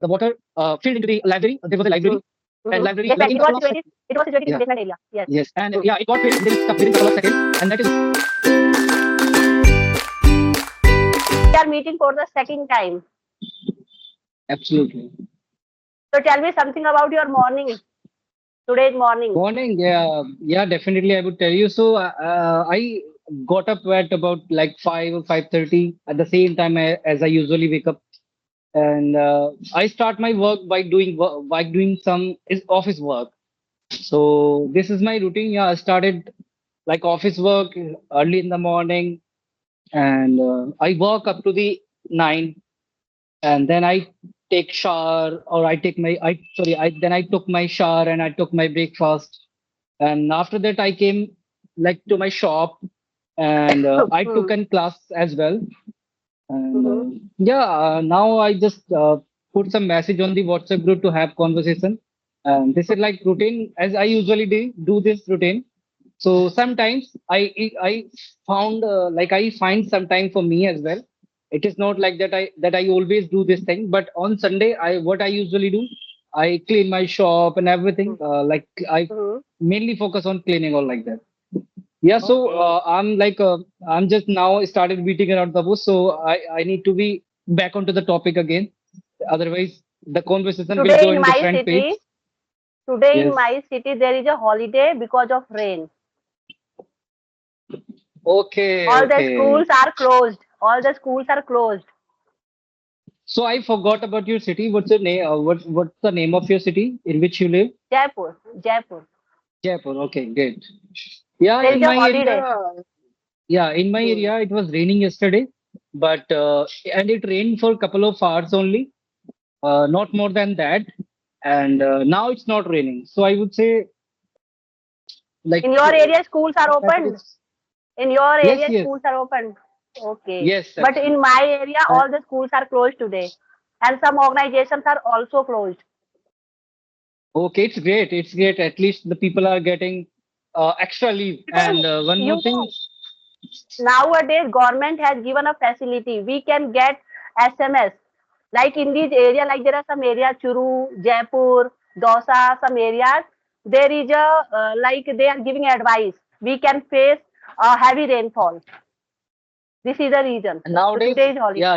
the water filled into the library. There was a library, and library Yes, like ma'am. in It was couple of situated. seconds. It was situated in Yeah. the basement area. Yes. Yes, and yeah, it got filled within couple of seconds, and that is We are meeting for the second time. absolutely. So tell me something about your morning. Today's morning. Morning, yeah, yeah, definitely. I would tell you. So, I got up at about like 5 or 5:30 at the same time as I usually wake up, and I start my work by doing some is office work. So this is my routine. Yeah, I started like office work early in the morning, and I work up to the 9, and then I take shower or I take my I sorry I then I took my shower and I took my breakfast, and after that I came like to my shop, and I took Hmm. an class as well, and Mm-hmm. yeah, now I just put some message on the WhatsApp group to have conversation, and this is like routine as I usually do this routine. So sometimes I found like I find some time for me as well. It is not like that I always do this thing, but on Sunday I what I usually do, I clean my shop and everything. Like I Mm-hmm. mainly focus on cleaning or like that. Yeah, so Okay. I'm just now started beating around the bush, so I need to be back onto the topic again. Otherwise, the conversation will Today go in in my different city, page. today in Yes. my city there is a holiday because of rain. Okay, All the okay. schools are closed. All the schools are closed. So I forgot about your city. What's your name? What's the name of your city in which you live? Jaipur, Jaipur. Jaipur. Okay, great. Yeah, There is in a my holiday. area. Yeah, in my Hmm. area it was raining yesterday, but and it rained for a couple of hours only, not more than that. And now it's not raining. So I would say like In your area, schools are weather opened. is In your yes, area, yes, schools are opened. Okay. yes, But in absolutely. my area, Uh, all the schools are closed today. And some organizations are also closed. okay, it's great. It's great. At least the people are getting extra leave. Because And one more you thing. know, nowadays government has given a facility. We can get SMS. Like in this area, like there are some areas, Churu, Jaipur, Dosa, some areas, there is a, like they are giving advice. We can face heavy rainfall. This is the reason. So Nowadays, today is yeah, holiday.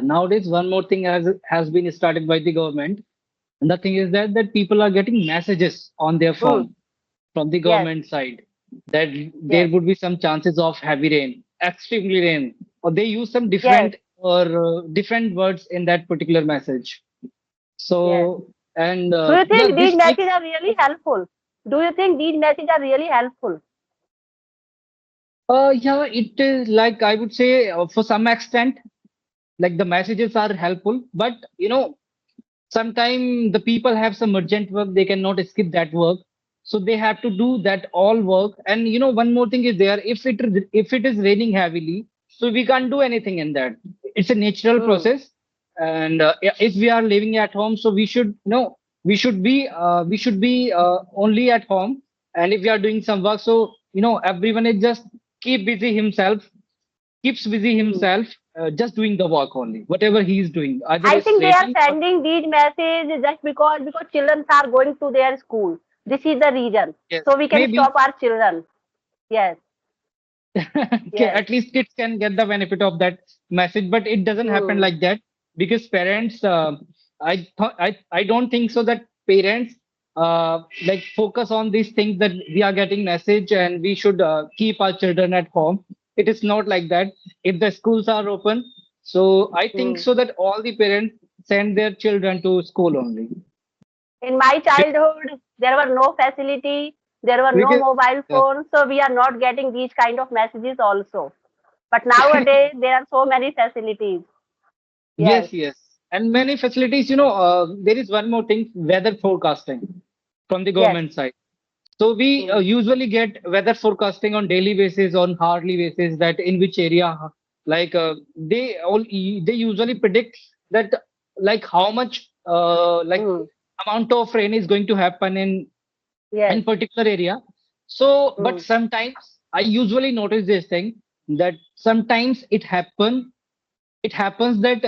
nowadays one more thing has been started by the government. And the thing is that people are getting messages on their Hmm. phone from the Yes, government side that there yes, would be some chances of heavy rain, extremely rain, or they use some yes, different words in that particular message. yes. So and Do you yeah, think these this messages makes are really helpful? Do you think these messages are really helpful? yeah, it is like I would say for some extent, like the messages are helpful, but sometimes the people have some urgent work, they cannot skip that work, so they have to do that all work. And one more thing is there, if it is raining heavily, so we can't do anything in that. It's a natural Hmm. process. And if we are living at home, so we should be only at home. And if we are doing some work, so everyone is just keeps busy Hmm. himself, just doing the work only, whatever he is doing, either I it's think they are raining or sending these messages just because children are going to their school. This is the reason. yes, So we can maybe. stop our children. Yes, Okay, yes. at least kids can get the benefit of that message, but it doesn't happen Hmm. like that because parents. I don't think so that parents like focus on these things that we are getting message and we should keep our children at home. It is not like that. If the schools are open, so I think Hmm. so that all the parents send their children to school only. In my childhood, there were no facility, there were no Because mobile uh, phones, so we are not getting these kind of messages also. But nowadays, there are so many facilities. Yes. yes, yes, and many facilities. There is one more thing: weather forecasting from the Yes. government side. So we Hmm. usually get weather forecasting on daily basis, on hourly basis, that in which area, like they usually predict that like how much like Hmm. amount of rain is going to happen in Yes. particular area. So, but Hmm. sometimes I usually notice this thing that sometimes it happens that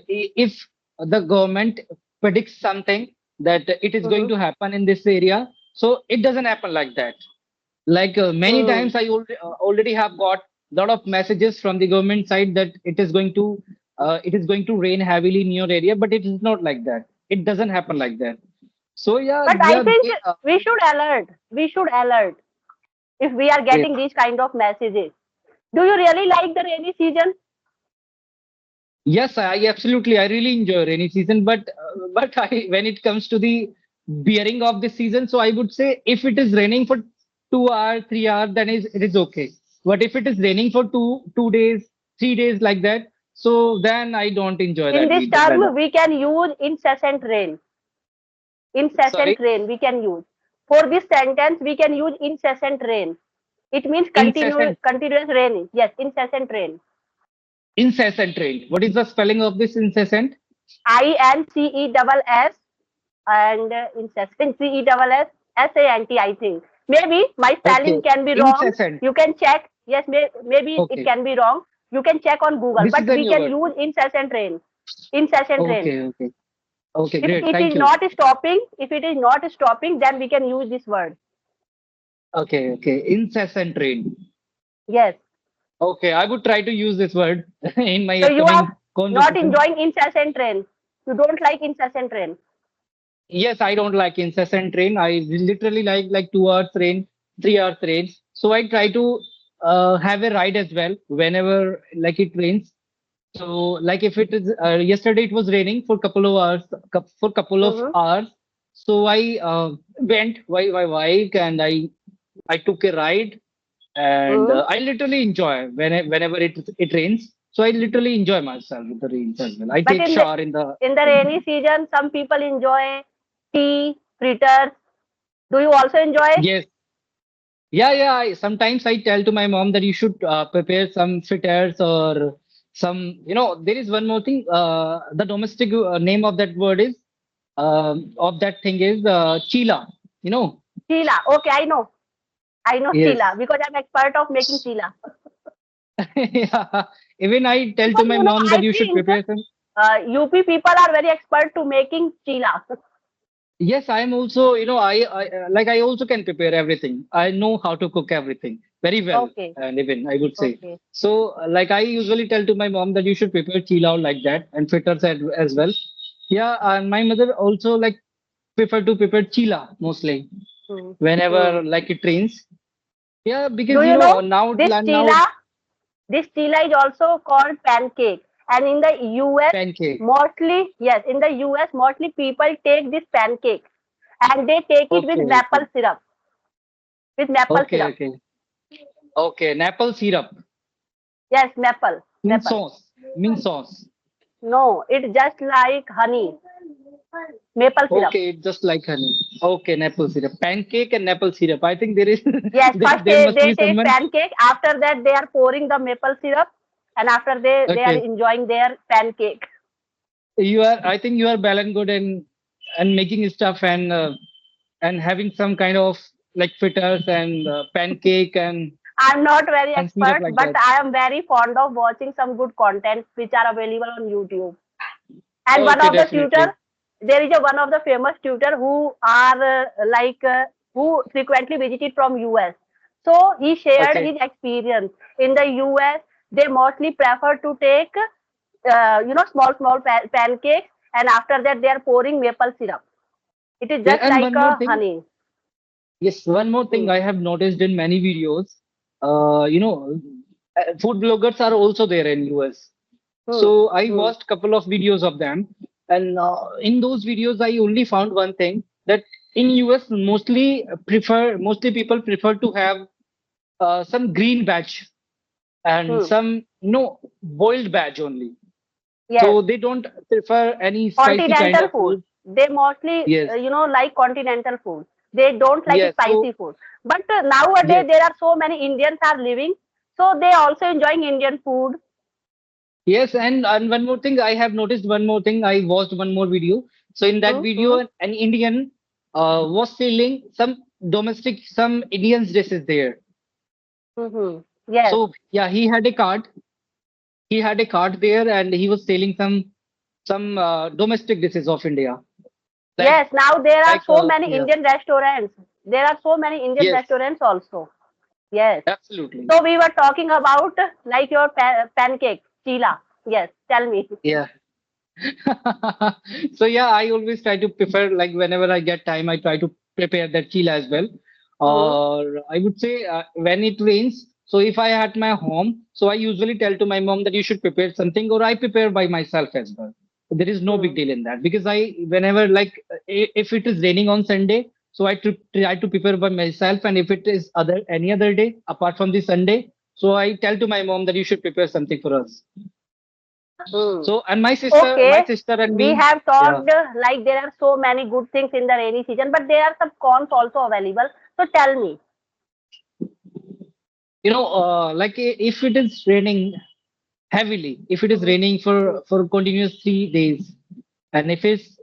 if the government predicts something that it is going Mm-hmm. to happen in this area, so it doesn't happen like that. Like many Mm. times I already have got lot of messages from the government side that it is going to rain heavily in your area, but it is not like that. It doesn't happen like that. So yeah, But I yeah, think we should alert. We should alert if we are yes, getting these kind of messages. Do you really like the rainy season? yes, I absolutely, I really enjoy rainy season, but I when it comes to the bearing of the season, so I would say if it is raining for 2 hours, 3 hours, then it is okay. But if it is raining for two days, 3 days like that, so then I don't enjoy In that this weather. term, we can use incessant rain. Incessant Sorry, rain we can use. For this sentence, we can use incessant rain. It means incessant, continuous rain. Yes, incessant rain. incessant rain. What is the spelling of this incessant? INCESS and incessant CESSANT. I think maybe my spelling Okay, can be wrong. incessant. You can check. Yes, maybe it Okay, can be wrong. You can check on Google, this is but a we new can word. use incessant rain. Incessant rain. Okay, okay, okay, If great. it Thank is you. not stopping, then we can use this word. Okay, okay, incessant rain. Yes. Okay, I would try to use this word in my So you are upcoming not conversation. enjoying incessant rain. You don't like incessant rain. Yes, I don't like incessant rain. I literally like 2 hours rain, 3 hours rain. So I try to have a ride as well whenever like it rains. So like if it is yesterday it was raining for couple of hours, for couple of Mm-hmm. hours. So I went by my bike and I took a ride and Mm-hmm. I literally enjoy whenever it rains. So I literally enjoy myself with the rains as well. I But take shower in the in the rainy season, some people enjoy tea, fritters. Do you also enjoy? yes, yeah, yeah. Sometimes I tell to my mom that you should prepare some fritters or some. There is one more thing. The domestic name of that word is of that thing is chila. You know. Chila. Okay, I know. I know Yes. chila because I'm expert of making chila. Yeah. Even I tell to Because my mom that I you should think prepare some. UP people are very expert to making chila. Yes, I am also, I also can prepare everything. I know how to cook everything very well, Okay, and even I would say. okay. So, like I usually tell to my mom that you should prepare chilao like that and fritters as well. Yeah, and my mother also like prefer to prepare chila mostly Hmm. Hmm. whenever like it rains. Yeah, Do because you know this now chila? This chila is also called pancake. And in the US, pancake. mostly, yes, in the US, mostly people take this pancake and they take it with Okay, maple okay, syrup. With maple okay, syrup. okay, okay. Maple syrup, Yes, maple. mint Maple. sauce, mint sauce. No, it's just like honey. Maple syrup. Okay, it's just like honey. Okay, maple syrup. Pancake and maple syrup. I think there is Yes, first there must they be take someone. pancake. After that, they are pouring the maple syrup. And after they are Okay, enjoying their pancake. you are. I think you are balanced good and making stuff and having some kind of like fritters and pancake I'm not very and syrup expert, like but that. I am very fond of watching some good content which are available on YouTube. And one Okay, of the definitely. tutor, there is a one of the famous tutor who are who frequently visited from US. So he shared Okay, his experience in the US. They mostly prefer to take small pancakes, and after that they are pouring maple syrup. It is yeah, just and like one more a thing. honey. Yes, one more thing Hmm. I have noticed in many videos. Food bloggers are also there in US. Hmm. So I Hmm. watched couple of videos of them, and in those videos I only found one thing that in US mostly people prefer to have some green batch and Hmm. some boiled batch only. Yes. So they don't prefer any spicy kind Continental of food. food. They mostly, Yes, like continental food. They don't like yes. spicy So food. But nowadays yes, there are so many Indians are living, so they also enjoying Indian food. yes, and one more thing I have noticed. One more thing I watched one more video. So in that Mm-hmm. video, an Indian was selling some Indian dishes there. Mm-hmm. Yes. So yeah, he had a card. He had a cart there, and he was selling some some domestic dishes of India, like Yes, now there are so many yeah, Indian restaurants. There are so many Indian yes, restaurants also. Yes. absolutely, So we were talking about like your pancake, chila. Yes, tell me. yeah. So yeah, I always try to prefer, like whenever I get time, I try to prepare that chila as well. Hmm. Or I would say when it rains. So if I at my home, so I usually tell to my mom that you should prepare something, or I prepare by myself as well. There is no big Hmm. deal in that because I whenever like if it is raining on Sunday, so I try to prepare by myself, and if it is other any other day apart from the Sunday, so I tell to my mom that you should prepare something for us. Hmm. So and my Okay, sister and we me, have yeah. talked like there are so many good things in the rainy season, but there are some cons also available. So tell me. Like if it is raining heavily, if it is Hmm. raining Hmm. for continuous 3 days, and if it's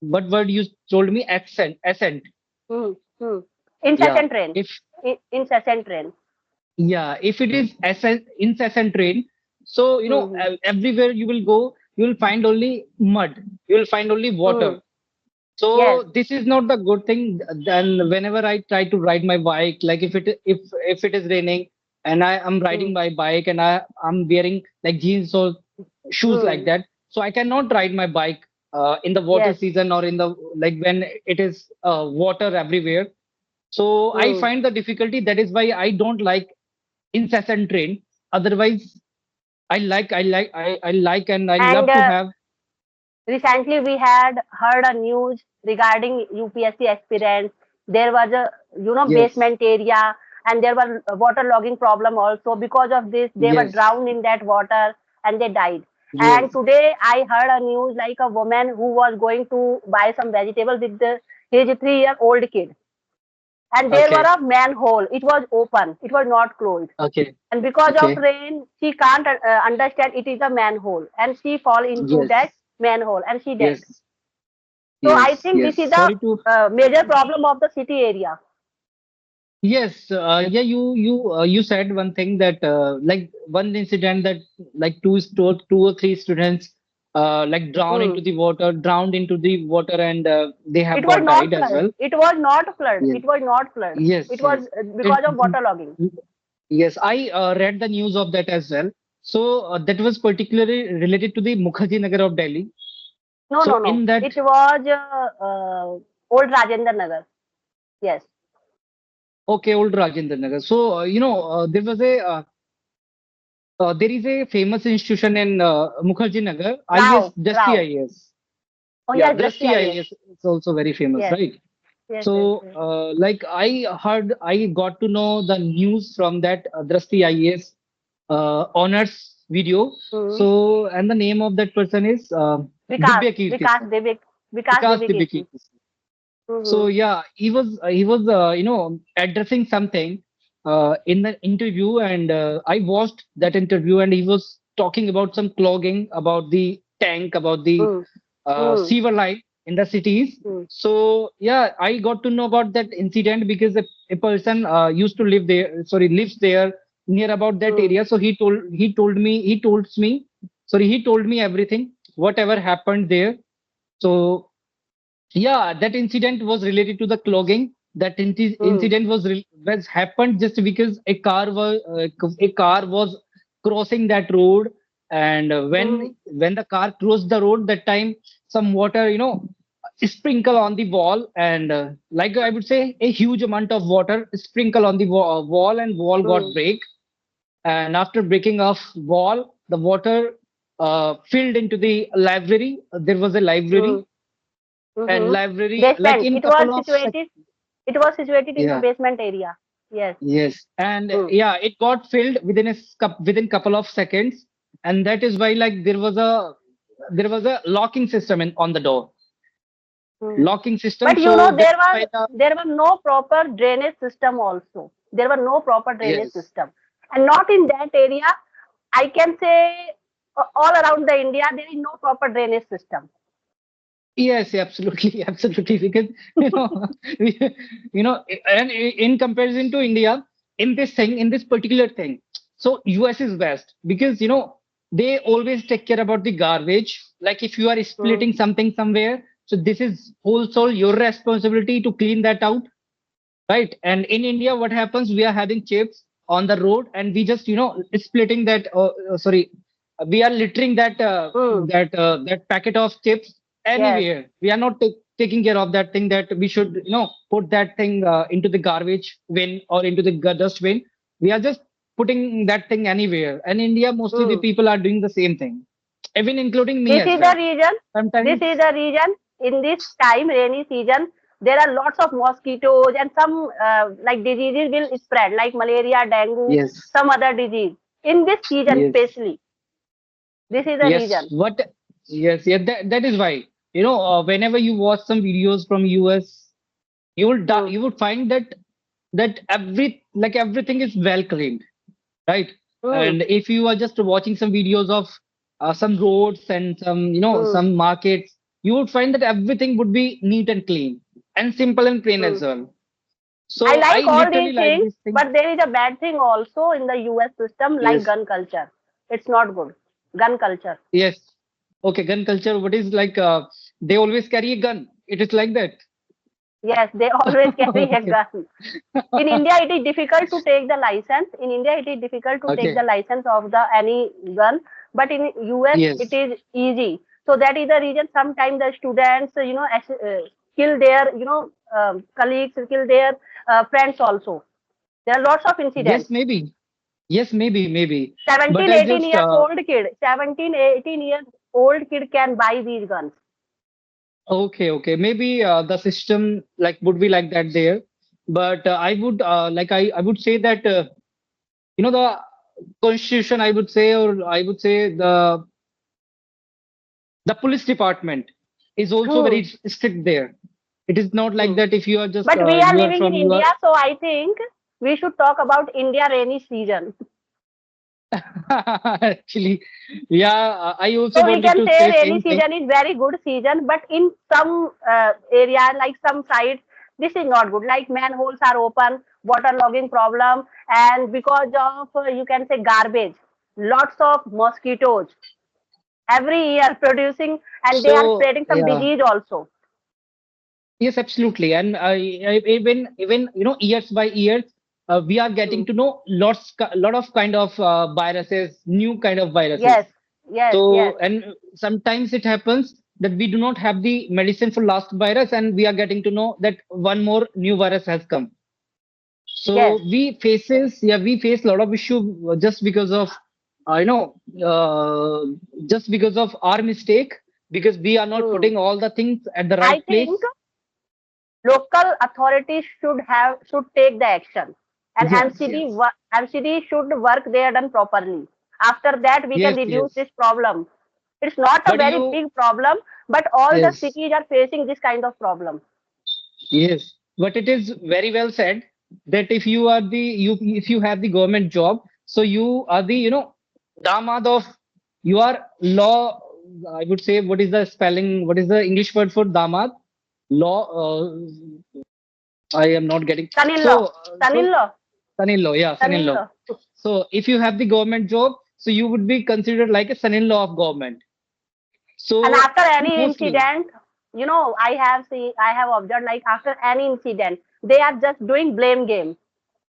what word you told me, ascent, Hmm. Hmm. yeah. Incessant rain. If Incessant rain. yeah, if it is incessant rain, so Hmm. everywhere you will go, you will find only mud, you will find only Hmm. water. Yes. So this is not the good thing. Then whenever I try to ride my bike, like if it is raining and I am Hmm. riding my bike and I'm wearing like jeans or shoes like Hmm. that, so I cannot ride my bike in the water Yes. season or in the like when it is water everywhere. So I Hmm. find the difficulty. That is why I don't like incessant rain. Otherwise, I like and I And love to have. recently we had heard a news regarding UPSC aspirants. There was a Yes, basement area, and there was a waterlogging problem also. Because of this, they were yes, drowned in that water and they died. And yes. today I heard a news like a woman who was going to buy some vegetables with his 3-year-old kid, and there were Okay, a manhole. It was open. It was not closed. okay, And because of okay. rain, she can't understand it is a manhole, and she fall into that Yes, manhole and she dead. yes, So I yes, think yes. this is the Sorry to. major problem of the city area. Yes, yeah. You said one thing that like one incident that like two or three students like Hmm. drowned into the water, and they have It was got not died as flood. well. It was not flood. Yes, It was not flood. It yes, was yes. It, because of waterlogging. yes, I read the news of that as well. So that was particularly related to the Mukherjee Nagar of Delhi. No, So no, no. in that, It was old Rajendra Nagar. Yes. okay, old Rajendra Nagar. So there is a famous institution in Mukherjee Nagar, IAS, Rao. Drishti Rao. IAS. Oh Yeah, yes, Drashti Drishti IS. IAS is also very famous, Yes. right? Yes. Yes. So, Yes. like I got to know the news from that Drishti IAS honors video. Hmm. So, and the name of that person is Vikas. Divya Kirti Vikas sir, Devik. Vikas Vikas Devi Divya Kirti. Kirti sir. So Mm-hmm. yeah, he was addressing something in the interview, and I watched that interview, and he was talking about some clogging, about the tank, about the Mm. Mm. sewer line in the cities. Mm. So yeah, I got to know about that incident because a person used to live there, sorry, lives there near about that Mm. area. So he told me everything, whatever happened there. So yeah, that incident was related to the clogging. That Mm. incident was happened just because a car was crossing that road, and Mm. when the car crossed the road, that time some water, sprinkle on the wall, and like I would say, a huge amount of water sprinkle on the wall, and wall got Mm. break. And after breaking off wall, the water filled into the library. There was a library, Mm. and Mm-hmm. library like Basement. in It was couple of situated. It was situated in the yeah, basement area. Yes. yes, and Mm. yeah, it got filled within couple of seconds, and that is why like there was a locking system on the door, Mm. locking system. But So that there is why was no proper drainage system also. There was no proper drainage yes, system, and not in that area. I can say all around the India there is no proper drainage system. yes, absolutely, absolutely, because you know we, and in comparison to India, in this particular thing, so US is best because they always take care about the garbage. Like if you are mm, splitting something somewhere, so this is wholesale your responsibility to clean that out, right? And in India, what happens? We are having chips on the road, and we just splitting that. Sorry, we are littering mm, that packet of chips yes. anywhere. We are not taking care of that thing. That we should put that thing into the garbage bin or into the dustbin. We are just putting that thing anywhere. And India, mostly the Mm. people are doing the same thing, even including me This as is the well. reason. This is Sometimes, the reason. In this time, rainy season, there are lots of mosquitoes and some like diseases will spread, like malaria, dengue, yes, some other disease. In this season, yes. especially, this is the Yes, reason. what? Yes, yeah, that is why. Whenever you watch some videos from US, Mm, you would find that everything is well cleaned, right? mm, And if you are just watching some videos of some roads and mm, some markets, you would find that everything would be neat and clean and simple and plain mm. as well. I So I like all literally these like things, this thing. but there is a bad thing also in the US system, like Yes, gun culture. It's not good. Gun culture. yes. Okay, gun culture. What is like? They always carry a gun. It is like that. Yes, they always carry a Okay. gun. In India, it is difficult to take the license. In India, it is difficult to take the Okay. license of the any gun, but in US, it Yes. is easy. So that is the reason. Sometimes the students, kill their, colleagues, kill their friends also. There are lots of Yes, incidents. maybe. Yes, maybe. But 17, I 18 just years old kid, 17, 18 years old kid can buy these guns. okay. Maybe the system like would be like that there. But I would say that the constitution I would say, or I would say the police department is also Hmm. very strict there. It is not like Hmm. that if you are just But we are you are living in from you India, are so I think we should talk about India rainy season. actually, yeah, I also So we wanted can to say say rainy same thing. season is very good season, but in some area, like some sites, this is not good. Like manholes are open, water logging problem, and because of you can say garbage, lots of mosquitoes every year producing, and they are So spreading some yeah. disease also. Yes, absolutely. And even years by years, we are getting Hmm. to know lot of kind of viruses, new kind of Yes, viruses. yes, yes, So and sometimes it happens that we do not have the medicine for last virus, and we are getting to know that one more new virus has come. yes. So we face a lot of issue just because of you know just because of our mistake, because we are not Hmm. putting all the things at the I right think place. local authorities should take the action, and Yes, yes. MCD should work there done properly. After that, we can Yes, reduce yes. this problem. It's not a But very you, big problem, but all the yes, cities are facing this kind of problem. yes. But it is very well said that if you have the government job, so you are the, damad of, you are law. I would say, what is the spelling? What is the English word for damad? Law. I am not getting. Son-in-law, So son-in-law, son-in-law, yeah, son-in-law. son-in-law. So if you have the government job, so you would be considered like a son-in-law of government. And So after any mostly, incident, I have observed like after any incident, they are just doing blame game.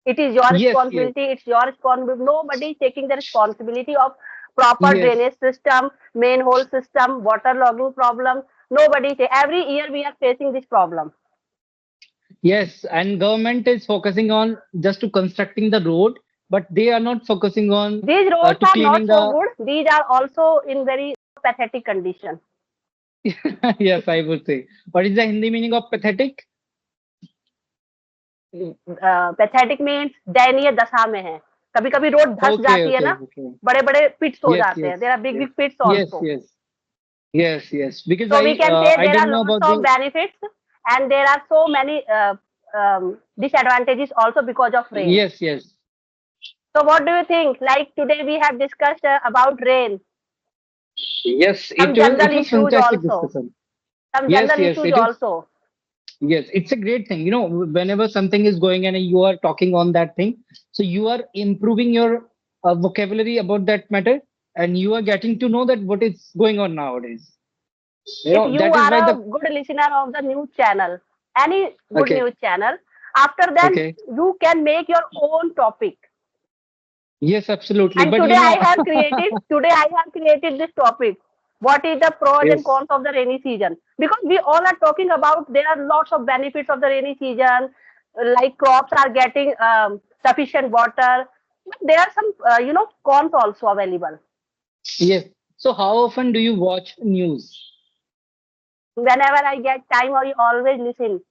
It is your yes, yes. responsibility. It's your responsibility. Nobody is taking the responsibility of proper Yes, drainage system, manhole system, water logging problem. Nobody say. Every year we are facing this problem. yes, and government is focusing on just to constructing the road, but they are not focusing on These roads to are cleaning not so the. good. These are also in very pathetic condition. Yes, I would say. What is the Hindi meaning of pathetic? Pathetic means दयनीय दशा में है. कभी कभी road धस Okay, जाती है okay, ना, okay. बड़े बड़े पिट्स हो Yes, जाते हैं. yes, there are big yes, big pits yes, also. yes, yes. Because So we can say I there are don't know lots about of the. benefits, and there are so many disadvantages also because of rain. Yes, yes, So what do you think? Like today we have discussed about rain, yes. some It general was issues fantastic also, discussion. some Yes, general yes. issues It is. also. Yes, it's a great thing. Whenever something is going and you are talking on that thing, so you are improving your vocabulary about that matter. and you are getting to know that what is going on nowadays. If you That is why are a the good listener of the news channel, any good okay, news channel, after then okay. you can make your own topic. Yes, absolutely. And But today I have created this topic. What is the pros and yes, cons of the rainy season? Because we all are talking about there are lots of benefits of the rainy season, like crops are getting sufficient water. But there are some, cons also available. yes. So how often do you watch news? Whenever I get time, I always listen.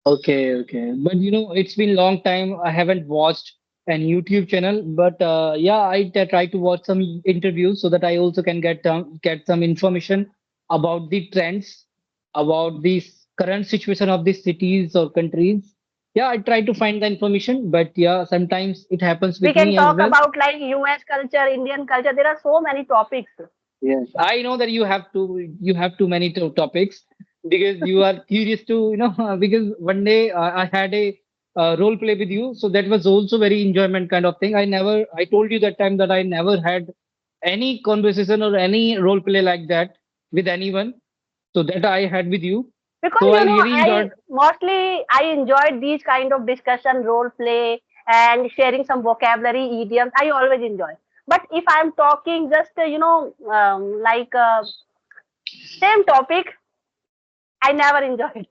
Okay, okay. But it's been long time. I haven't watched an YouTube channel, but yeah, try to watch some interviews so that I also can get some information about the trends, about the current situation of the cities or countries. Yeah, I try to find the information, but yeah, sometimes it happens We with can me as talk well. about like US culture, Indian culture. There are so many topics. Yes, I know that you have too many topics because you are curious to because one day I had a role play with you, so that was also very enjoyment kind of thing. I told you that time that I never had any conversation or any role play like that with anyone. So that I had with you. Because So I really I enjoyed. mostly I enjoyed these kind of discussion, role play, and sharing some vocabulary, idioms. I always enjoy. But if I'm talking just like same topic, I never enjoyed.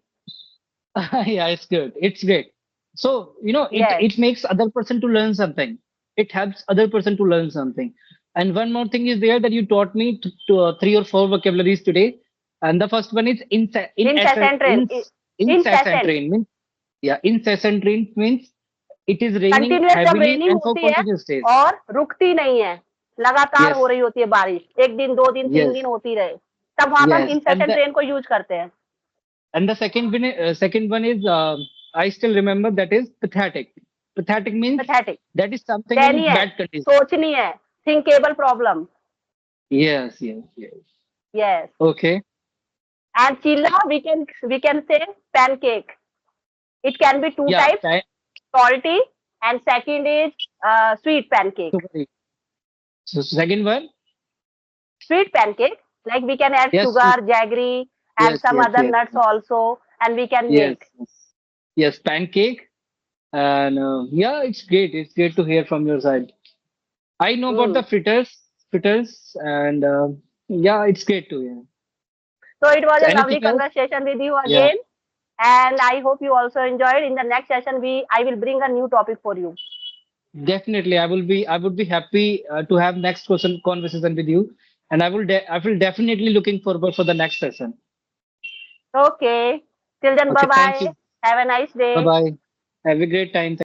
Yeah, it's good. It's great. So, Yes, it makes other person to learn something. It helps other person to learn something. And one more thing is there that you taught me to three or four vocabularies today. And the first one is incessant rain, incessant incessant, rain means yeah, incessant rain means it is raining continuous जब heavily raining and for होती है continuous days. और रुकती नहीं है, लगातार हो Yes, रही होती है बारिश, एक दिन, 2 दिन, 3 दिन yes, होती रहे, तब वहाँ पे हम yes. incessant rain को यूज़ करते हैं। And the second one is I still remember that is pathetic. Pathetic means pathetic, that is something in दयनीय है, bad condition. सोचनीय है, thinkable problem. Yes, yes, yes. Yes. Okay. And chilla, we can say pancake. It can be two Yeah. types, salty and second is sweet pancake. Super. So second one. Sweet pancake, like we can add Yes. sugar, jaggery, and Yes. some Yes. other Yes. nuts also, and we can Yes. make. Yes. Yes. Pancake. And yeah, it's great. It's great to hear from your side. I know about the Mm. fritters, and yeah, it's great to hear. So it was So a lovely anything else? conversation with you Yeah. again, and I hope you also enjoyed. In the next session, I will bring a new topic for you. Definitely, I would be happy to have next question conversation with you, and I will definitely looking forward for the next session. Okay. Till then, bye Okay, thank bye. you. Have a nice Bye day. bye. Have a great time.